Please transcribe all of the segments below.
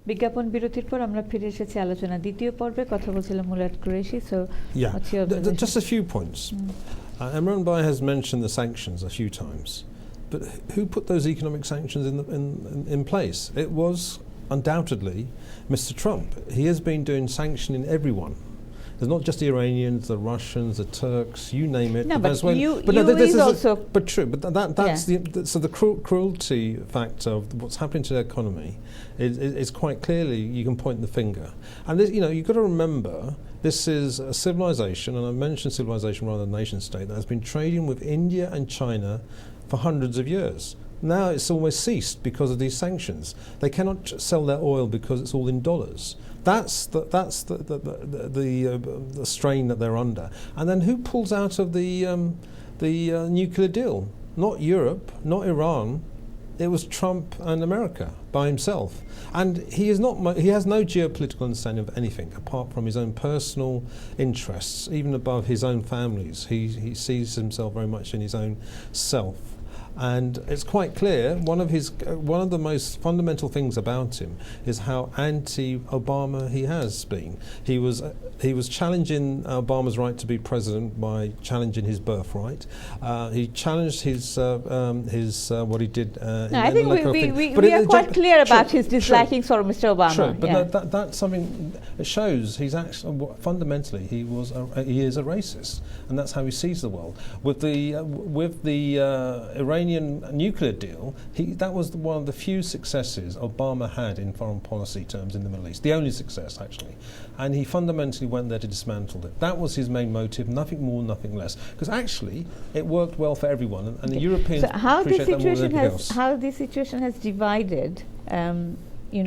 বিজ্ঞাপন বিরতির পর আমরা ফিরে এসেছি আলোচনা দ্বিতীয় পর্বে কথা বলছিলাম Murad Qureshi so just a few points. Imran Bhai has mentioned the sanctions a few times, but who put those economic sanctions in place? It was undoubtedly Mr. Trump. He has been doing sanctioning everyone. There's not just the Iranians, the Russians, the Turks, you name it. No, but but true. But that's the cruelty factor of what's happening to the economy is quite clearly you can point the finger. And this, you've got to remember this is a civilization, and I mentioned civilization rather than nation state, that has been trading with India and China for hundreds of years. Now it's almost ceased because of these sanctions. They cannot sell their oil because it's all in dollars. That's the strain that they're under. And then who pulls out of the nuclear deal? Not Europe, not Iran. It was Trump and America by himself. And he has no geopolitical understanding of anything apart from his own personal interests, even above his own families. He sees himself very much in his own self. And it's quite clear one of the most fundamental things about him is how anti-Obama he has been. He was challenging Obama's right to be president by challenging his birthright. He challenged his what he did. I think we are quite clear about his dislikings for Mr. Obama. Sure, but that's something. It shows he's actually fundamentally he is a racist, and that's how he sees the world. With the Iranian nuclear deal, that was one of the few successes Obama had in foreign policy terms in the Middle East, the only success actually, and he fundamentally went there to dismantle it. That was his main motive, nothing more, nothing less, because actually it worked well for everyone, and the Europeans appreciate that more than anything else. How this situation has divided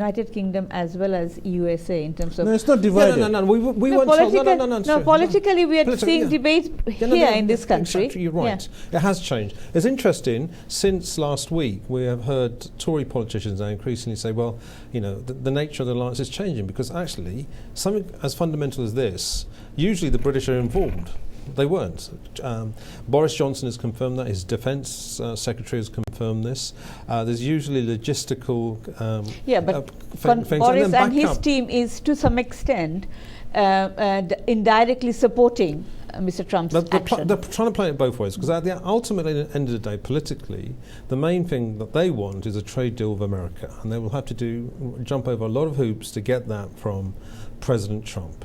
United Kingdom as well as USA in terms of... No, it's not divided. No. Politically we are seeing debates here in this country. Exactly, you're right. Yeah. It has changed. It's interesting, since last week we have heard Tory politicians now increasingly say, well, the nature of the alliance is changing, because actually something as fundamental as this, usually the British are involved. They weren't. Boris Johnson has confirmed that. His defence secretary has confirmed this. There's usually logistical Boris and his team is to some extent indirectly supporting Mr. Trump's action. They're trying to play it both ways, because ultimately, at the end of the day, politically, the main thing that they want is a trade deal with America, and they will have to jump over a lot of hoops to get that from President Trump.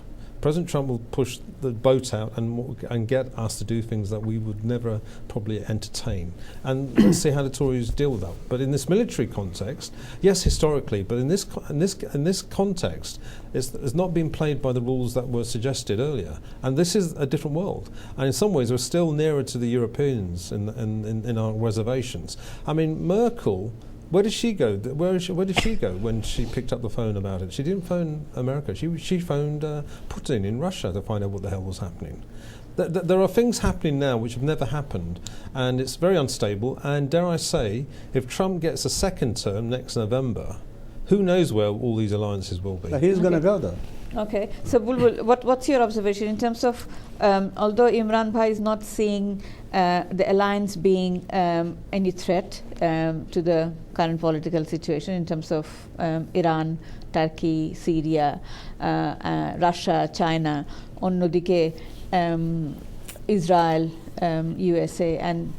President Trump will push the boat out and get us to do things that we would never probably entertain. And let's see how the Tories deal with that. But in this military context, yes, historically, but in this context, it's not been played by the rules that were suggested earlier. And this is a different world. And in some ways, we're still nearer to the Europeans in our reservations. I mean, Merkel. Where did she go? Where did she go when she picked up the phone about it? She didn't phone America. She phoned Putin in Russia to find out what the hell was happening. There are things happening now which have never happened, and it's very unstable. And dare I say, if Trump gets a second term next November, who knows where all these alliances will be? He's going to go there. Okay, so Bulbul, what's your observation in terms of, although Imran Bhai is not seeing the alliance being any threat to the current political situation in terms of Iran, Turkey, Syria, Russia, China, অন্যদিকে Israel, USA, and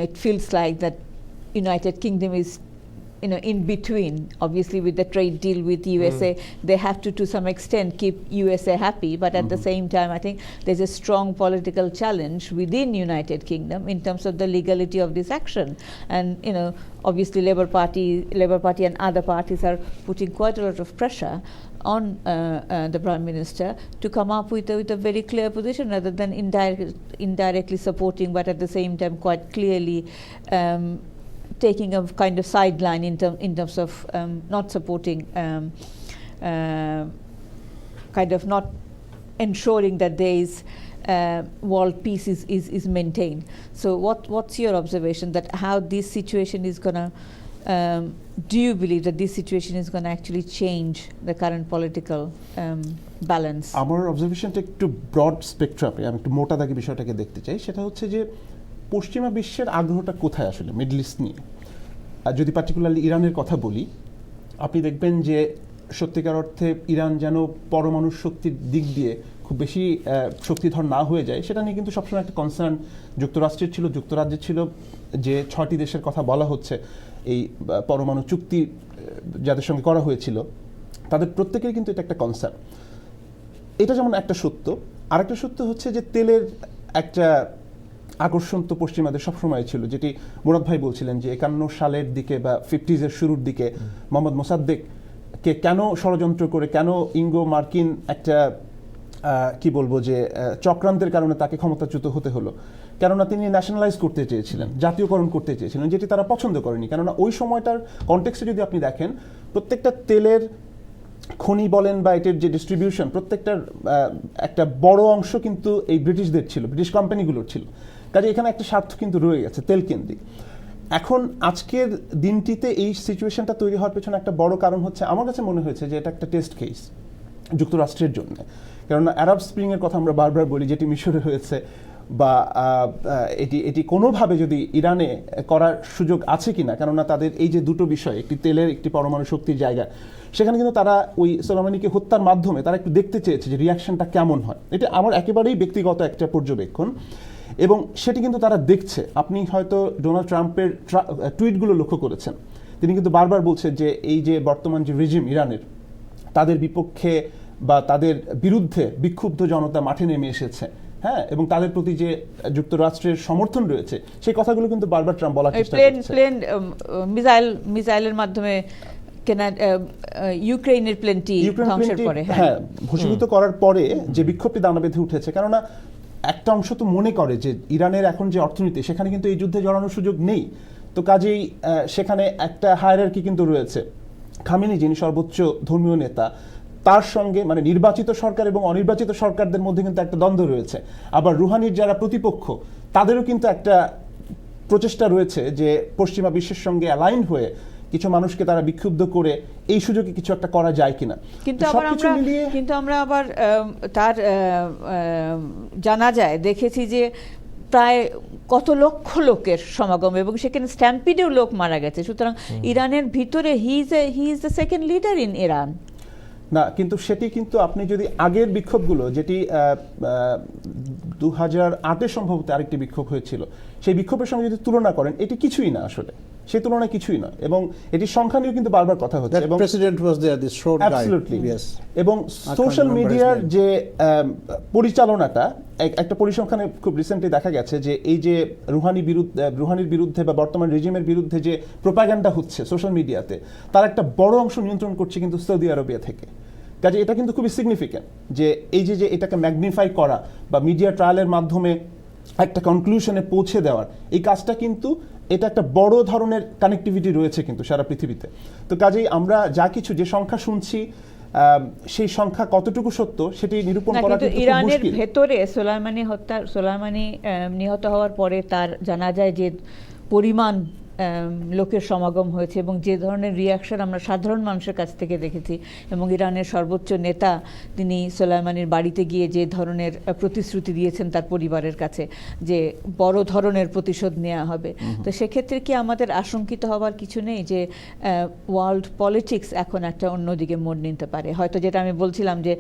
it feels like that United Kingdom is in between. Obviously, with the trade deal with USA, they have to some extent keep USA happy, but at the same time, I think there's a strong political challenge within United Kingdom in terms of the legality of this action. And obviously, Labour Party and other parties are putting quite a lot of pressure on the Prime Minister to come up with a very clear position, rather than indirectly supporting, but at the same time quite clearly taking a kind of sideline in terms of not supporting, kind of not ensuring that there is world peace is maintained. So what's your observation that how this situation is going to, do you believe that this situation is going to actually change the current political balance? আমার অবজারভেশনটা একটু broad স্পেকট্রামে, আমি একটু মোটা দাগে বিষয়টাকে দেখতে চাই। সেটা হচ্ছে যে পশ্চিমা বিশ্বের আগ্রহটা কোথায় আসলে মিডল ইস্ট নিয়ে। আর যদি পার্টিকুলারলি ইরানের কথা বলি, আপনি দেখবেন যে সত্যিকার অর্থে ইরান যেন পরমাণু শক্তির দিক দিয়ে খুব বেশি শক্তিধর না হয়ে যায়, সেটা নিয়ে কিন্তু সবসময় একটা কনসার্ন যুক্তরাষ্ট্রের ছিল, যুক্তরাজ্যের ছিল, যে 6টি দেশের কথা বলা হচ্ছে এই পরমাণু চুক্তি যাদের সঙ্গে করা হয়েছিল তাদের প্রত্যেকেরই কিন্তু এটা একটা কনসার্ন। এটা যেমন একটা সত্য, আরেকটা সত্য হচ্ছে যে তেলের একটা আকর্ষণ তো পশ্চিমাদের সবসময় ছিল, যেটি মুরাদ ভাই বলছিলেন যে 51 সালের দিকে বা 50s শুরুর দিকে মোহাম্মদ মোসাদ্দেককে কেন ষড়যন্ত্র করে, কেন ইঙ্গো মার্কিন একটা কি বলবো যে চক্রান্তের কারণে তাকে ক্ষমতাচ্যুত হতে হলো, কেননা তিনি ন্যাশনালাইজ করতে চেয়েছিলেন, জাতীয়করণ করতে চেয়েছিলেন, যেটি তারা পছন্দ করেনি। কেননা ওই সময়টার কনটেক্সটে যদি আপনি দেখেন, প্রত্যেকটা তেলের খনি বলেন বা এটার যে ডিস্ট্রিবিউশন, প্রত্যেকটার একটা বড় অংশ কিন্তু এই ব্রিটিশদের ছিল, ব্রিটিশ কোম্পানিগুলোর ছিল। কাজে এখানে একটা স্বার্থ কিন্তু রয়ে গেছে তেল কেন্দ্রিক। এখন আজকের দিনটিতে এই সিচুয়েশনটা তৈরি হওয়ার পেছনে একটা বড় কারণ হচ্ছে, আমার কাছে মনে হয়েছে যে এটা একটা টেস্ট কেস যুক্তরাষ্ট্রের জন্য। কেননা আরব স্প্রিংয়ের কথা আমরা বারবার বলি, যেটি মিশরে হয়েছে, বা এটি কোনোভাবে যদি ইরানে করার সুযোগ আছে কিনা, কেননা তাদের এই যে দুটো বিষয়, একটি তেলের একটি পরমাণু শক্তির জায়গা, সেখানে কিন্তু তারা ওই সোলাইমানিকে হত্যার মাধ্যমে তারা একটু দেখতে চেয়েছে যে রিয়াকশনটা কেমন হয়। এটা আমার একেবারেই ব্যক্তিগত একটা পর্যবেক্ষণ, এবং সেটি কিন্তু তারা দেখছে। আপনি হয়তো ডোনাল্ড ট্রাম্পের টুইটগুলো লক্ষ্য করেছেন, তিনি কিন্তু বারবার বলছেন যে এই যে বর্তমান যে রেজিম ইরানের, তাদের বিপক্ষে বা তাদের বিরুদ্ধে বিক্ষুব্ধ জনতা মাঠে নেমে এসেছে, হ্যাঁ, এবং তাদের প্রতি যে যুক্তরাষ্ট্রের সমর্থন রয়েছে সেই কথাগুলো কিন্তু বারবার ট্রাম্প বলার চেষ্টা করছে। প্লেন মিসাইলের মাধ্যমে ইউক্রেনের প্লেনটি ধ্বংসের পরে, হ্যাঁ, ভূষীভূত করার পরে যে বিক্ষোভটি দানা বেঁধে উঠেছে, কেননা একটা অংশ তো মনে করে যে ইরানের এখন যে অর্থনীতি, সেখানে কিন্তু এই যুদ্ধে জড়ানোর সুযোগ নেই। তো কাজেই সেখানে একটা হায়ারার্কি কিন্তু রয়েছে। খামেনি, যিনি সর্বোচ্চ ধর্মীয় নেতা, তার সঙ্গে মানে নির্বাচিত সরকার এবং অনির্বাচিত সরকারদের মধ্যে কিন্তু একটা দ্বন্দ্ব রয়েছে। আবার রুহানির যারা প্রতিপক্ষ, তাদেরও কিন্তু একটা প্রচেষ্টা রয়েছে যে পশ্চিমা বিশ্বের সঙ্গে অ্যালাইন হয়ে কিছু মানুষকে তারা বিক্ষুব্ধ করে এই সুযোগে কিছু একটা করা যায় কিনা। কিন্তু আমরা আবার তার জানা যায় দেখেছি যে প্রায় কত লক্ষ লোকের সমাগম, এবং সেখানে স্ট্যাম্পিডেও লোক মারা গেছে। সুতরাং ইরানের ভিতরে he is the second leader in Iran না, কিন্তু সেটি কিন্তু আপনি যদি আগের বিক্ষোভগুলো, যেটি 2008-এ সম্ভবত আরেকটি বিক্ষোভ হয়েছিল, সেই বিক্ষোভের সঙ্গে যদি তুলনা করেন, এটি কিছুই না, আসলে সেই তুলনায় কিছুই না। এবং এটির সংখ্যা নিয়েও কিন্তু বারবার কথা হচ্ছে, এবং president was there, this short guy, absolutely, এবং সোশ্যাল মিডিয়ার যে পরিচালনাটা, একটা পরিসংখ্যানে খুব রিসেন্টলি দেখা গেছে যে এই যে রুহানির বিরুদ্ধে বা বর্তমান রেজিমের বিরুদ্ধে যে প্রোপাগান্ডা হচ্ছে সোশ্যাল মিডিয়াতে, তার একটা বড় অংশ নিয়ন্ত্রণ করছে কিন্তু সৌদি আরবিয়া থেকে। কাজে এটা কিন্তু খুবই সিগনিফিক্যান্ট যে এই যে এটাকে ম্যাগনিফাই করা বা মিডিয়া ট্রায়ালের মাধ্যমে একটা কনক্লুশনে পৌঁছে দেওয়ার এই কাজটা, কিন্তু এটা একটা বড় ধরনের কানেক্টিভিটি রয়েছে কিন্তু সারা পৃথিবীতে। তো কাজেই আমরা যা কিছু যে সংখ্যা শুনছি, সেই সংখ্যা কতটুকু সত্য সেটি নিরূপণ করা কিন্তু ইরানের ভেতরে সোলাইমানি নিহত হওয়ার পরে তার জানা যায় যে পরিমাণ লোকের সমাগম হয়েছে এবং যে ধরনের রিয়াকশন আমরা সাধারণ মানুষের কাছ থেকে দেখেছি, এবং ইরানের সর্বোচ্চ নেতা তিনি সোলাইমানির বাড়িতে গিয়ে যে ধরনের প্রতিশ্রুতি দিয়েছেন তার পরিবারের কাছে যে বড় ধরনের প্রতিশোধ নেওয়া হবে। তো সেক্ষেত্রে কি আমাদের আশঙ্কিত হওয়ার কিছু নেই যে ওয়ার্ল্ড পলিটিক্স এখন একটা অন্যদিকে মোড় নিতে পারে? হয়তো যেটা আমি বলছিলাম যে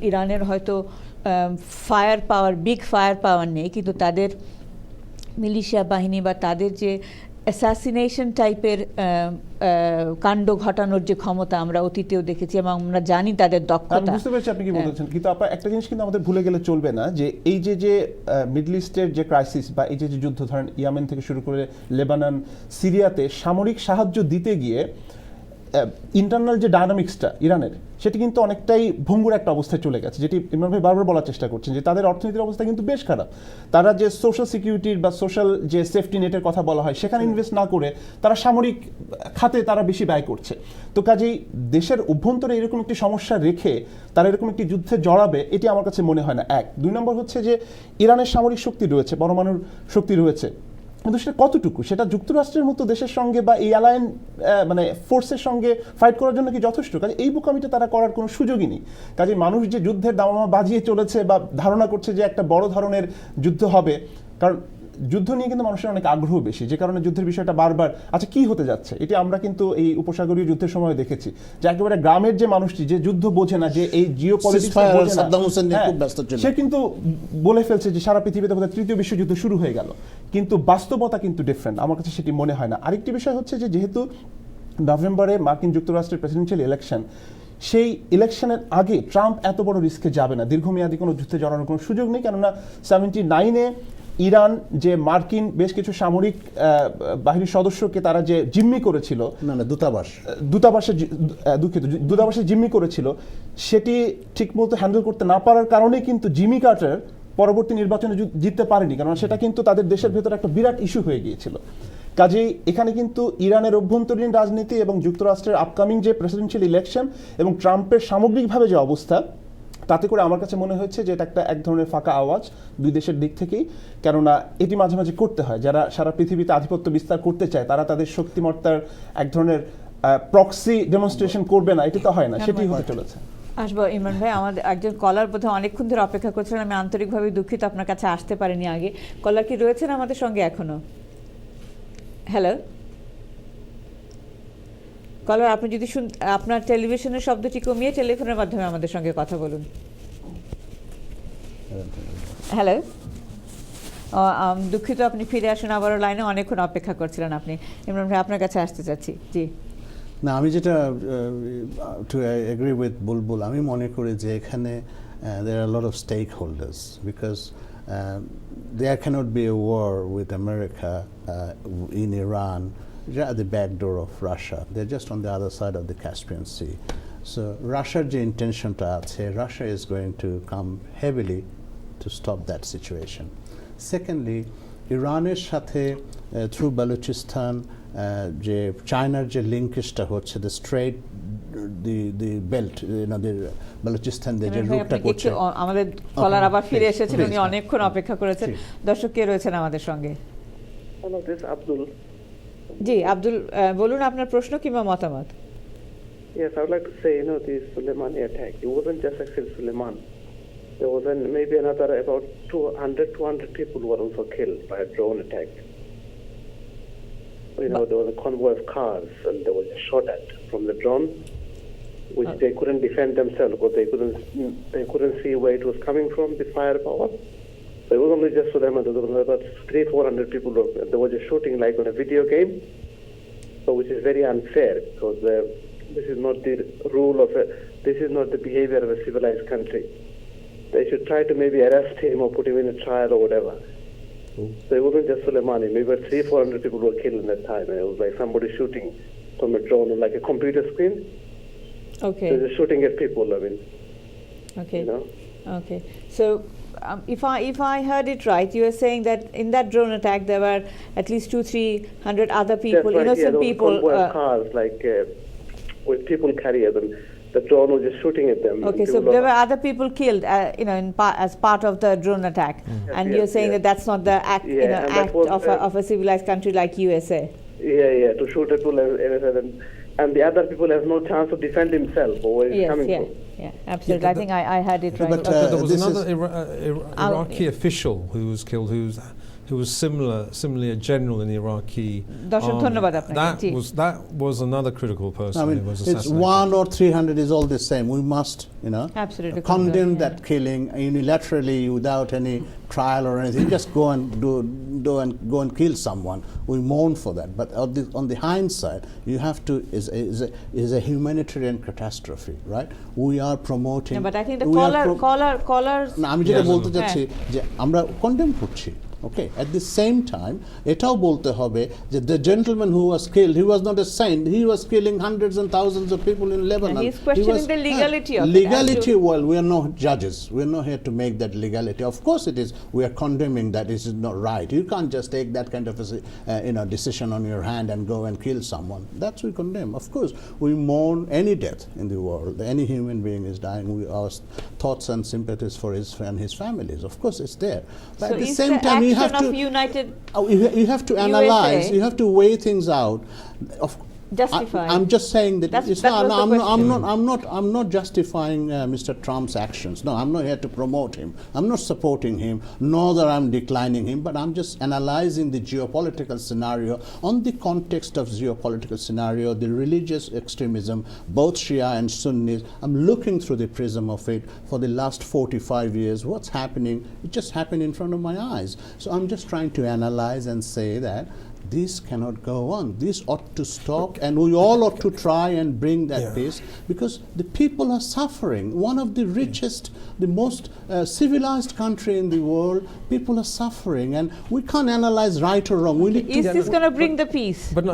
ইরানের হয়তো বিগ ফায়ার পাওয়ার নেই, কিন্তু তাদের মিলিশিয়া বাহিনী বা তাদের যে অ্যাসাসিনেশন টাইপের কাণ্ড ঘটানোর যে ক্ষমতা আমরা অতীতেও দেখেছি এবং আমরা জানি তাদের দক্ষতা। বুঝতে পেরেছি আপনি কি বলছেন, কিন্তু একটা জিনিস কিন্তু আমাদের ভুলে গেলে চলবে না, যে এই যে মিডল ইস্টের যে ক্রাইসিস বা এই যে যুদ্ধ, ধরেন ইয়ামেন থেকে শুরু করে লেবানন, সিরিয়াতে সামরিক সাহায্য দিতে গিয়ে ইন্টারনাল যে ডায়নামিক্সটা ইরানের, সেটি কিন্তু অনেকটাই ভঙ্গুর একটা অবস্থায় চলে গেছে, যেটি ইমরান ভাই বারবার বলার চেষ্টা করছেন যে তাদের অর্থনীতির অবস্থা কিন্তু বেশ খারাপ। তারা যে সোশ্যাল সিকিউরিটির বা সোশ্যাল যে সেফটি নেটের কথা বলা হয়, সেখানে ইনভেস্ট না করে তারা সামরিক খাতে তারা বেশি ব্যয় করছে। তো কাজেই দেশের অভ্যন্তরে এরকম একটি সমস্যা রেখে তারা এরকম একটি যুদ্ধে জড়াবে, এটি আমার কাছে মনে হয় না। 1, 2 নম্বর হচ্ছে যে ইরানের সামরিক শক্তি রয়েছে, পরমাণুর শক্তি রয়েছে, কিন্তু সেটা কতটুকু, সেটা যুক্তরাষ্ট্রের মতো দেশের সঙ্গে বা এই অ্যালায়েন্স মানে ফোর্সের সঙ্গে ফাইট করার জন্য কি যথেষ্ট? কাজে এই বোকামিটা তারা করার কোনো সুযোগই নেই। কাজে মানুষ যে যুদ্ধের দামামা বাজিয়ে চলেছে বা ধারণা করছে যে একটা বড় ধরনের যুদ্ধ হবে, কারণ যুদ্ধ নিয়ে কিন্তু মানুষের অনেক আগ্রহ বেশি, যে কারণে যুদ্ধের বিষয়টা বারবার আচ্ছা কি হতে যাচ্ছে, এটি আমরা কিন্তু এই উপসাগরীয় যুদ্ধের সময় দেখেছি যে একেবারে গ্রামের যে মানুষটি যে যুদ্ধ বোঝে না, যে এই জিও পলিটিক্স বোঝে না, সে কিন্তু বলে ফেলছে যে সারা পৃথিবীতে বোধহয় তৃতীয় বিশ্বযুদ্ধ শুরু হয়ে গেল, কিন্তু বাস্তবতা কিন্তু ডিফারেন্ট। আমার কাছে সেটি মনে হয় না। আরেকটি বিষয় হচ্ছে যে যেহেতু নভেম্বরে মার্কিন যুক্তরাষ্ট্রের প্রেসিডেন্সিয়াল ইলেকশন, সেই ইলেকশনের আগে ট্রাম্প এত বড় রিস্কে যাবে না, দীর্ঘমেয়াদী কোনো যুদ্ধে জড়ানোর কোনো সুযোগ নেই। কেননা 79-এ ইরান যে মার্কিন বেশ কিছু সামরিক বাহিনীর সদস্যকে তারা যে জিম্মি করেছিল, দূতাবাসে জিম্মি করেছিল, সেটি ঠিকমতো হ্যান্ডেল করতে না পারার কারণে কিন্তু জিমি কার্টার পরবর্তী নির্বাচনে জিততে পারেনি, কারণ সেটা কিন্তু তাদের দেশের ভেতরে একটা বিরাট ইস্যু হয়ে গিয়েছিল। কাজেই এখানে কিন্তু ইরানের অভ্যন্তরীণ রাজনীতি এবং যুক্তরাষ্ট্রের আপকামিং যে প্রেসিডেন্সিয়াল ইলেকশন এবং ট্রাম্পের সামগ্রিকভাবে যে অবস্থা, তাতে করে আমার কাছে মনে হচ্ছে যে এটা এক ধরনের ফাঁকা আওয়াজ দুই দেশের দিক থেকেই। কেননা এটি মাঝে মাঝে করতে হয়, যারা সারা পৃথিবীতে আধিপত্য বিস্তার করতে চায় তারা তাদের শক্তিমত্তার এক ধরনের প্রক্সি ডেমনস্ট্রেশন করবে না, এটি তো হয় না, সেটি হতে চলেছে। আসবো ইমরান ভাই, আমাদের একজন কলার বোধহয় অনেকক্ষণ ধরে অপেক্ষা করছিলেন, আমি আন্তরিকভাবে দুঃখিত আপনার কাছে আসতে পারিনি আগে। কলার কি রয়েছেন আমাদের সঙ্গে এখনো? হ্যালো কলার, আপনি যদি আপনার টেলিভিশনের শব্দটি কমিয়ে টেলিফোনের মাধ্যমে আমাদের সঙ্গে কথা বলুন। হ্যালো, দুঃখিত, আপনি ফিরে আসুন আবারও লাইনে, অনেকক্ষণ অপেক্ষা করছিলেন আপনি। ইমরান ভাই আপনার কাছে আসতে চাচ্ছি। জি না, আমি যেটা টু এগ্রি উইথ বুলবুল, আমি মনে করি যে এখানে there are a lot of stakeholders because there cannot be a war with America in Iran. They're at the back door of Russia. They're just on the other side of the Caspian Sea. So Russia's intention to say Russia is going to come heavily to stop that situation. Secondly, Iran's সাথে through Balochistan যে চায়নার যে লিঙ্কেজটা হচ্ছে, the straight the belt, the Balochistan যে রুটটা করছে। আমাদের কলার আবার ফিরে এসেছেন, উনি অনেকক্ষণ অপেক্ষা করেছেন। দর্শক কে রয়েছেন আমাদের সঙ্গে? Hello, this Abdul. জি আব্দুল, বলুন আপনার প্রশ্ন কিংবা মতামত। Yes, I would like to say, the Soleimani attack, it wasn't just actually Suleiman. There was maybe another about 200 people who were also killed by a drone attack. There was a convoy of cars and there was a shot at from the drone, which they couldn't defend themselves because they couldn't see where it was coming from, the firepower. So it was only just for them, and there was about 300-400 people. There was a shooting like on a video game, so which is very unfair because this is not the rule of this is not the behavior of a civilized country. They should try to maybe arrest him or put him in a trial or whatever. So it wasn't just Soleimani. Maybe 300-400 people were killed in that time, and it was like somebody shooting from a drone on like a computer screen. Okay. So they're shooting at people. I mean. Okay. Okay. So if I heard it right, you were saying that in that drone attack there were at least 200-300 other people, right, innocent people. Convoy of cars like with people carriers, and the drone was just shooting at them. Okay, so there were other people killed, as part of the drone attack, and you're saying that that's not the act, act of a civilized country like USA. Yeah, to shoot at people and the other people have no chance to defend himself or where he's coming from. Yeah, absolutely. I think I heard it right. But there was another Iraqi official who was killed, who was similarly a general in the Iraqi army. That was another critical person who was assassinated. It's 1 or 300 is all the same. We must, absolutely condemn that killing unilaterally without any trial or anything. Just go and kill someone. We mourn for that. But on the hindsight, you have to is a humanitarian catastrophe, right? We are promoting. No, but I think the callers. না, আমি যেটা বলতে চাচ্ছি যে আমরা condemn করছি। Okay. At the same time, এটাও বলতে হবে যে the gentleman who was killed, he was not a saint. He was killing hundreds and thousands of people in Lebanon. He's questioning the legality of legality. Well, we are not judges. We are not here to make that legality. Of course, it is. We are condemning that. It is not right. You can't just take that kind of a decision on your hand and go and kill someone. That's we condemn. Of course, we mourn any death in the world. Any human being is dying. Our thoughts and sympathies for his and his families. Of course, it's there. But so at the same time, you have to United you have to analyze. USA. You have to weigh things out. justify. I'm just saying that That's- it's that not, was the question. I'm not justifying Mr. Trump's actions. No, I'm not here to promote him. I'm not supporting him, nor that I'm declining him, but I'm just analyzing the geopolitical scenario on the context of geopolitical scenario, the religious extremism, both Shia and Sunnis. I'm looking through the prism of it for the last 45 years. What's happening? It just happened in front of my eyes. So I'm just trying to analyze and say that this cannot go on. This ought to stop, and we all ought to try and bring that peace, because the people are suffering. One of the richest, the most civilized country in the world, people are suffering, and we can't analyze right or wrong. We need Is to this going to bring the peace? But no,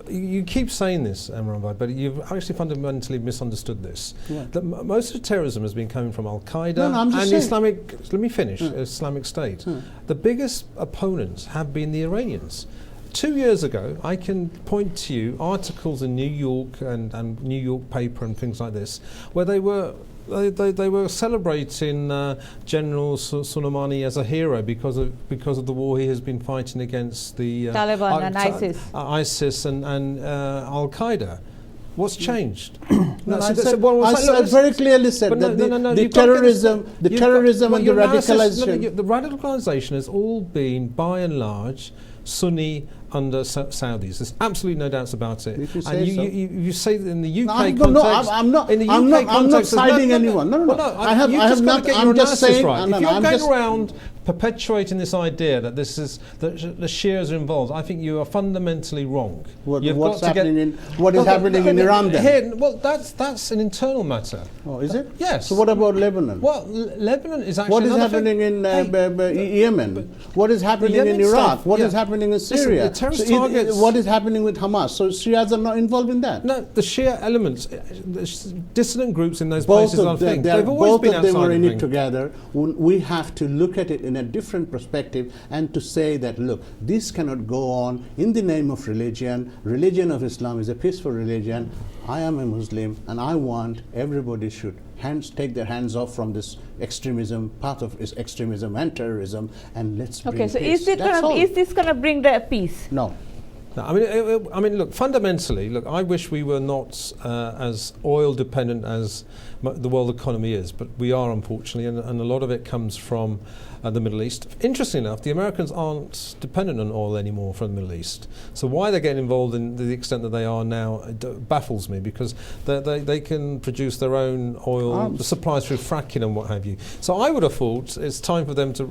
you keep saying this, Amran, but you've actually fundamentally misunderstood this. Yeah. That most of terrorism has been coming from Al Qaeda No, I'm just and saying. Islamic. Let me finish. Islamic State. The biggest opponents have been the Iranians. 2 years ago, I can point to you articles in New York and New York paper and things like this, where they were celebrating General Soleimani as a hero because of the war he has been fighting against the Taliban and ISIS and Al Qaeda. What's changed? I very clearly said that the terrorism and the radicalization. The radicalization has all been, by and large, Sunni under Saudis. There's absolutely no doubts about it. If you and say so. you say that in the UK No, context. I'm not. In the UK I'm not context, siding anyone. No. Well, I have just got not. to get I'm your just analysis saying. right. No, If you're I'm going just around perpetuating this idea that the Shias are involved, I think you are fundamentally wrong. What is happening in Iran then? Well, that's an internal matter. Oh, is it? Yes. So what about Lebanon? Well, Lebanon is actually What is another happening thing. in Yemen? What is happening in Yemen Iraq? stuff, What is yeah. happening in Listen, Syria? the terrorist So targets- what is happening with Hamas? So Shias are not involved in that. No, the Shia elements, the dissident groups in those Both places are of them, things. They've always both been of them outside are in the it ring. together. We have to look at it in a different perspective and to say that, look, this cannot go on in the name of religion. Religion of Islam is a peaceful religion. I am a Muslim, and I want everybody should take their hands off from this extremism, part of is extremism and terrorism, and let's bring Okay, so peace. is this going to bring the peace? No. No, I mean, look. Fundamentally, look. I wish we were not as oil dependent as the world economy is, but we are, unfortunately, and a lot of it comes from the Middle East. Interestingly enough, the Americans aren't dependent on oil anymore from the Middle East. So why they're getting involved in the extent that they are now baffles me, because they can produce their own oil supplies through fracking and what have you. So I would have thought it's time for them to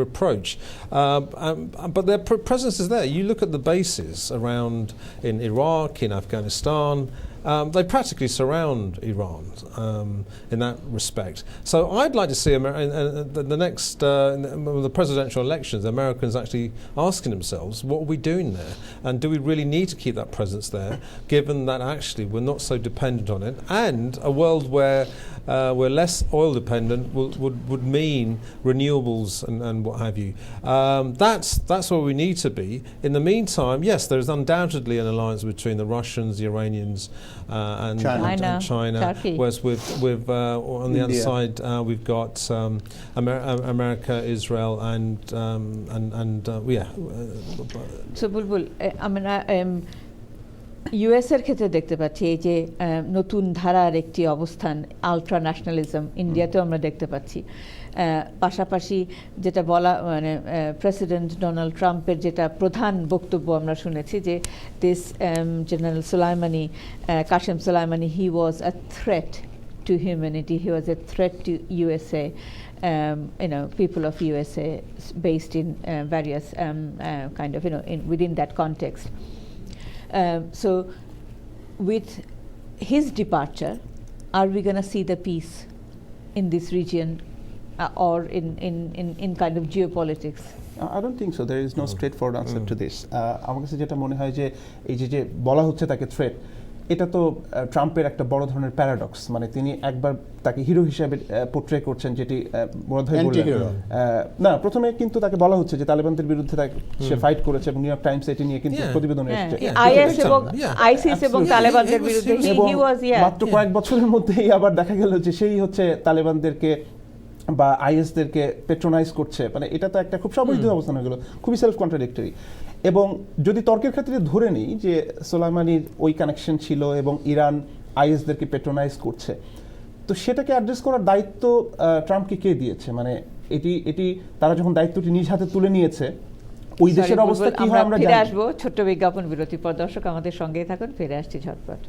reproach. But their presence is there. You look at the bases around in Iraq, in Afghanistan. They practically surround Iran in that respect. So I'd like to see the next the presidential elections, the Americans actually asking themselves, what are we doing there? And do we really need to keep that presence there, given that actually we're not so dependent on it? And a world where we're less oil dependent would mean renewables and what have you. That's where we need to be. In the meantime, yes, there is undoubtedly an alliance between the Russians, the Iranians, and China. Turkey. Whereas with on the other India. side we've got America, Israel, and So বুলবুল ইউএসের ক্ষেত্রে দেখতে পাচ্ছি এই যে নতুন ধারার একটি অবস্থান, আলট্রা ন্যাশনালিজম ইন্ডিয়াতেও আমরা দেখতে পাচ্ছি। পাশাপাশি যেটা বলা মানে প্রেসিডেন্ট ডোনাল্ড ট্রাম্পের যেটা প্রধান বক্তব্য আমরা শুনেছি যে this general Soleimani, Qasem Soleimani, he was a threat to humanity, he was a threat to USA, people of USA based in various kind of, within that context. So with his departure, are we going to see the peace in this region or in kind of geopolitics? I don't think so. There is no straightforward answer to this. আমার কাছে যেটা মনে হয় যে এই যে বলা হচ্ছে তাকে থ্রেট, এটা তো ট্রাম্পের একটা বড় ধরনের প্যারাডক্স। মানে তিনি একবার তাকে হিরো হিসেবে পোর্ট্রে করছেন, যেটি বোধহয় না, প্রথমে কিন্তু তাকে বলা হচ্ছে যে তালেবানদের বিরুদ্ধে সে ফাইট করেছে এবং নিউ ইয়র্ক টাইমস এটি নিয়ে কিন্তু প্রতিবেদন এসেছে। আইএস এবং আইসিস এবং তালেবানদের বিরুদ্ধে এবং মাত্র কয়েক বছরের মধ্যেই আবার দেখা গেল যে সেই হচ্ছে তালেবানদেরকে বা আইএসদেরকে পেট্রোনাইজ করছে, মানে এটা তো একটা খুব স্বাভাবিক অবস্থান হয়ে গেল, খুবই সেলফ কন্ট্রাডিক্টরি। এবং যদি তর্কের ক্ষেত্রে ধরে নিই যে সোলাইমানির ওই কানেকশন ছিল এবং ইরান আইএসদেরকে পেট্রোনাইজ করছে, তো সেটাকে অ্যাড্রেস করার দায়িত্ব ট্রাম্পকে কে দিয়েছে? মানে এটি তারা যখন দায়িত্বটি নিজ হাতে তুলে নিয়েছে, ওই দেশের অবস্থা কি হয় আমরা ফিরে জানি। আসবো ছোট্ট বিজ্ঞাপন বিরতি পর। দর্শক আমাদের সঙ্গেই থাকুন, ফিরে আসছি ঝটপট।